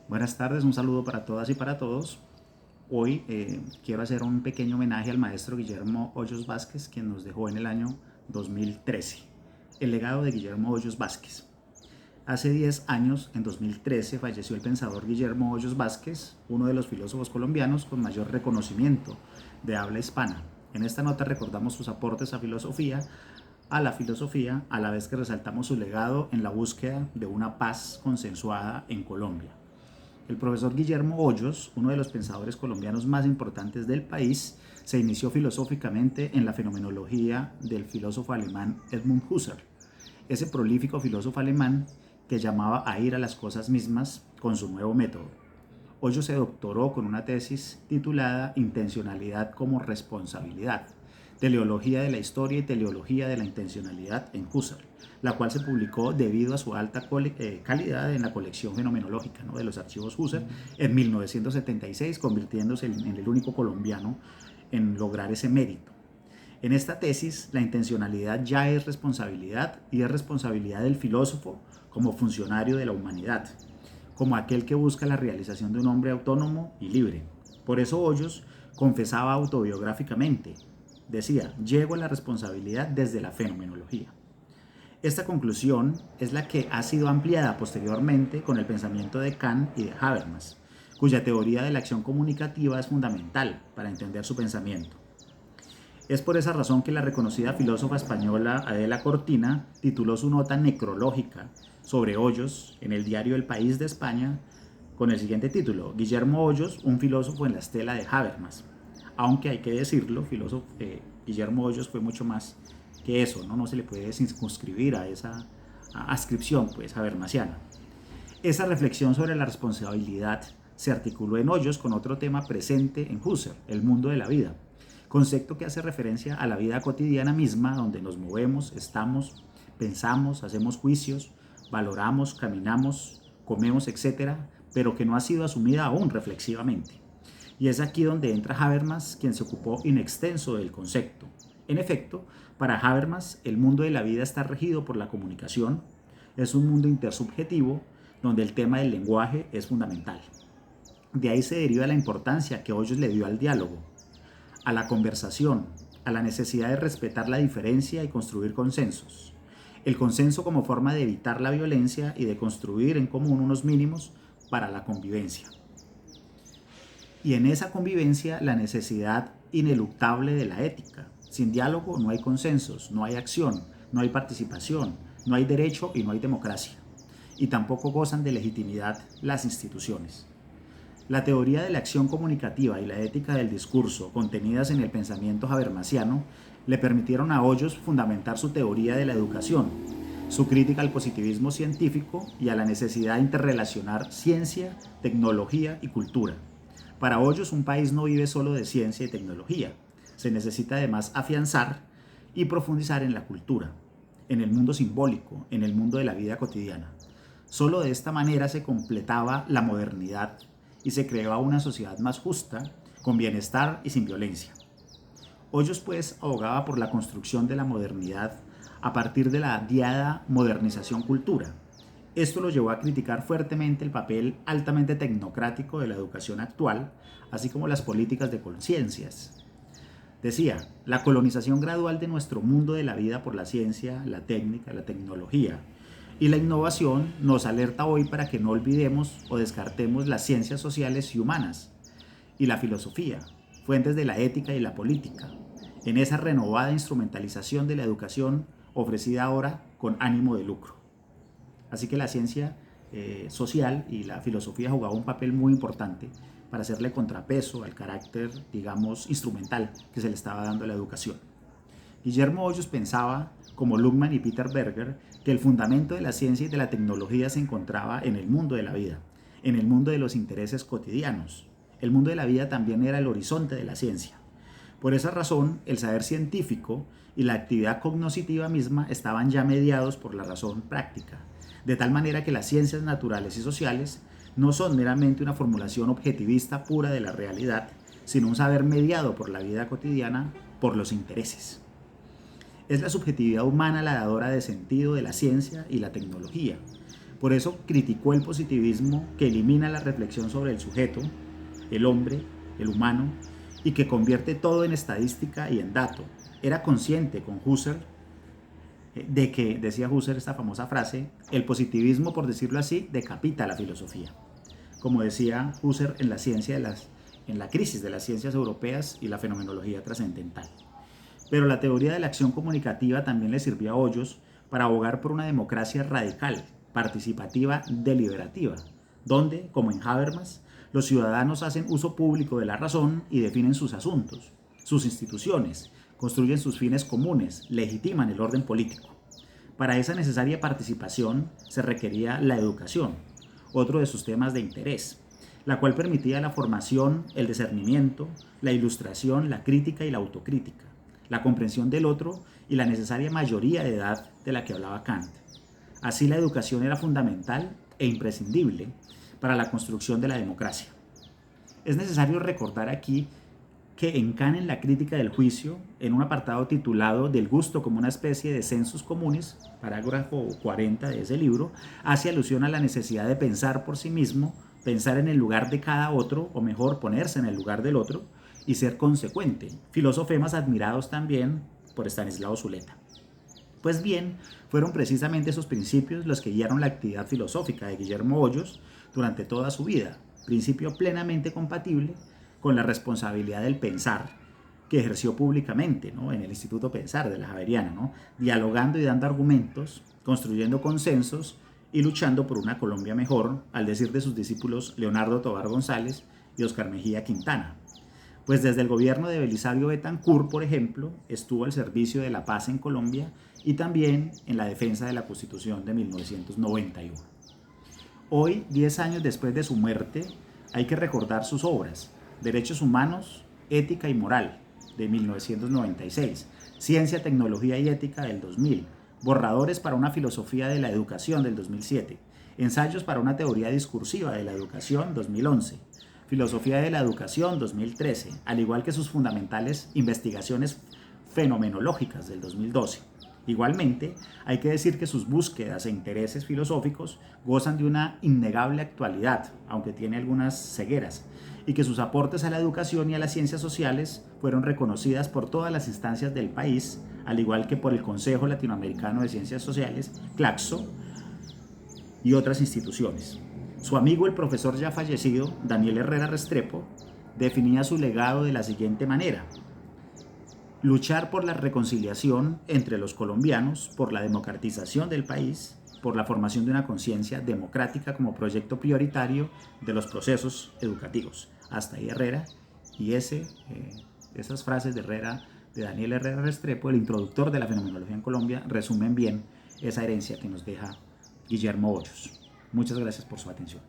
Buenas tardes, un saludo para todas y para todos. Hoy quiero hacer un pequeño homenaje al maestro Guillermo Hoyos Vázquez, quien nos dejó en el año 2013. El legado de Guillermo Hoyos Vázquez. Hace 10 años, en 2013, falleció el pensador Guillermo Hoyos Vázquez, uno de los filósofos colombianos con mayor reconocimiento de habla hispana. En esta nota recordamos sus aportes a la filosofía, a la vez que resaltamos su legado en la búsqueda de una paz consensuada en Colombia. El profesor Guillermo Hoyos, uno de los pensadores colombianos más importantes del país, se inició filosóficamente en la fenomenología del filósofo alemán Edmund Husserl, ese prolífico filósofo alemán que llamaba a ir a las cosas mismas con su nuevo método. Hoyos se doctoró con una tesis titulada Intencionalidad como responsabilidad, Teleología de la historia y teleología de la intencionalidad en Husserl, la cual se publicó debido a su alta calidad en la colección fenomenológica, ¿no?, de los archivos Husserl en 1976, convirtiéndose en el único colombiano en lograr ese mérito. En esta tesis, la intencionalidad ya es responsabilidad y es responsabilidad del filósofo como funcionario de la humanidad, como aquel que busca la realización de un hombre autónomo y libre. Por eso Hoyos confesaba autobiográficamente, decía, llego a la responsabilidad desde la fenomenología. Esta conclusión es la que ha sido ampliada posteriormente con el pensamiento de Kant y de Habermas, cuya teoría de la acción comunicativa es fundamental para entender su pensamiento. Es por esa razón que la reconocida filósofa española Adela Cortina tituló su nota necrológica sobre Hoyos en el diario El País de España con el siguiente título: Guillermo Hoyos, un filósofo en la estela de Habermas. Aunque hay que decirlo, Guillermo Hoyos fue mucho más que eso, ¿no? No se le puede circunscribir a esa ascripción pues, habermasiana. Esa reflexión sobre la responsabilidad se articuló en Hoyos con otro tema presente en Husserl, el mundo de la vida, concepto que hace referencia a la vida cotidiana misma, donde nos movemos, estamos, pensamos, hacemos juicios, valoramos, caminamos, comemos, etcétera, pero que no ha sido asumida aún reflexivamente. Y es aquí donde entra Habermas, quien se ocupó in extenso del concepto. En efecto, para Habermas, el mundo de la vida está regido por la comunicación, es un mundo intersubjetivo donde el tema del lenguaje es fundamental. De ahí se deriva la importancia que Hoyos le dio al diálogo, a la conversación, a la necesidad de respetar la diferencia y construir consensos. El consenso como forma de evitar la violencia y de construir en común unos mínimos para la convivencia. Y en esa convivencia la necesidad ineluctable de la ética. Sin diálogo no hay consensos, no hay acción, no hay participación, no hay derecho y no hay democracia. Y tampoco gozan de legitimidad las instituciones. La teoría de la acción comunicativa y la ética del discurso, contenidas en el pensamiento habermasiano, le permitieron a Hoyos fundamentar su teoría de la educación, su crítica al positivismo científico y a la necesidad de interrelacionar ciencia, tecnología y cultura. Para Hoyos, un país no vive solo de ciencia y tecnología. Se necesita además afianzar y profundizar en la cultura, en el mundo simbólico, en el mundo de la vida cotidiana. Solo de esta manera se completaba la modernidad y se creaba una sociedad más justa, con bienestar y sin violencia. Hoyos pues abogaba por la construcción de la modernidad a partir de la diada modernización cultura. Esto lo llevó a criticar fuertemente el papel altamente tecnocrático de la educación actual, así como las políticas de conciencias. Decía, la colonización gradual de nuestro mundo de la vida por la ciencia, la técnica, la tecnología y la innovación nos alerta hoy para que no olvidemos o descartemos las ciencias sociales y humanas y la filosofía, fuentes de la ética y la política, en esa renovada instrumentalización de la educación ofrecida ahora con ánimo de lucro. Así que la ciencia social y la filosofía jugaba un papel muy importante para hacerle contrapeso al carácter, digamos, instrumental que se le estaba dando a la educación. Guillermo Hoyos pensaba, como Luhmann y Peter Berger, que el fundamento de la ciencia y de la tecnología se encontraba en el mundo de la vida, en el mundo de los intereses cotidianos. El mundo de la vida también era el horizonte de la ciencia. Por esa razón, el saber científico y la actividad cognoscitiva misma estaban ya mediados por la razón práctica, de tal manera que las ciencias naturales y sociales no son meramente una formulación objetivista pura de la realidad, sino un saber mediado por la vida cotidiana, por los intereses. Es la subjetividad humana la dadora de sentido de la ciencia y la tecnología. Por eso criticó el positivismo que elimina la reflexión sobre el sujeto, el hombre, el humano, y que convierte todo en estadística y en dato. Era consciente con Husserl de que, decía Husserl esta famosa frase, el positivismo, por decirlo así, decapita la filosofía. Como decía Husserl en la crisis de las ciencias europeas y la fenomenología trascendental. Pero la teoría de la acción comunicativa también le sirvió a Hoyos para abogar por una democracia radical, participativa, deliberativa, donde, como en Habermas, los ciudadanos hacen uso público de la razón y definen sus asuntos, sus instituciones, construyen sus fines comunes, legitiman el orden político. Para esa necesaria participación se requería la educación, otro de sus temas de interés, la cual permitía la formación, el discernimiento, la ilustración, la crítica y la autocrítica, la comprensión del otro y la necesaria mayoría de edad de la que hablaba Kant. Así la educación era fundamental e imprescindible para la construcción de la democracia. Es necesario recordar aquí que en Kant, en la crítica del juicio, en un apartado titulado Del gusto como una especie de sensus communis, parágrafo 40 de ese libro, hace alusión a la necesidad de pensar por sí mismo, pensar en el lugar de cada otro, o mejor, ponerse en el lugar del otro, y ser consecuente, filósofos admirados también por Stanislao Zuleta. Pues bien, fueron precisamente esos principios los que guiaron la actividad filosófica de Guillermo Hoyos durante toda su vida, principio plenamente compatible con la responsabilidad del pensar que ejerció públicamente, ¿no?, en el Instituto Pensar de la Javeriana, ¿no?, dialogando y dando argumentos, construyendo consensos y luchando por una Colombia mejor, al decir de sus discípulos Leonardo Tovar González y Oscar Mejía Quintana. Pues desde el gobierno de Belisario Betancur, por ejemplo, estuvo al servicio de la paz en Colombia y también en la defensa de la Constitución de 1991. Hoy, 10 años después de su muerte, hay que recordar sus obras: Derechos Humanos, Ética y Moral, de 1996, Ciencia, Tecnología y Ética, del 2000, Borradores para una Filosofía de la Educación, del 2007, Ensayos para una Teoría Discursiva de la Educación, 2011, Filosofía de la Educación, 2013, al igual que sus fundamentales Investigaciones Fenomenológicas, del 2012. Igualmente, hay que decir que sus búsquedas e intereses filosóficos gozan de una innegable actualidad, aunque tiene algunas cegueras, y que sus aportes a la educación y a las ciencias sociales fueron reconocidas por todas las instancias del país, al igual que por el Consejo Latinoamericano de Ciencias Sociales, CLACSO, y otras instituciones. Su amigo, el profesor ya fallecido, Daniel Herrera Restrepo, definía su legado de la siguiente manera: luchar por la reconciliación entre los colombianos, por la democratización del país, por la formación de una conciencia democrática como proyecto prioritario de los procesos educativos. Hasta ahí Herrera, y esas frases de Herrera, de Daniel Herrera Restrepo, el introductor de la fenomenología en Colombia, resumen bien esa herencia que nos deja Guillermo Hoyos. Muchas gracias por su atención.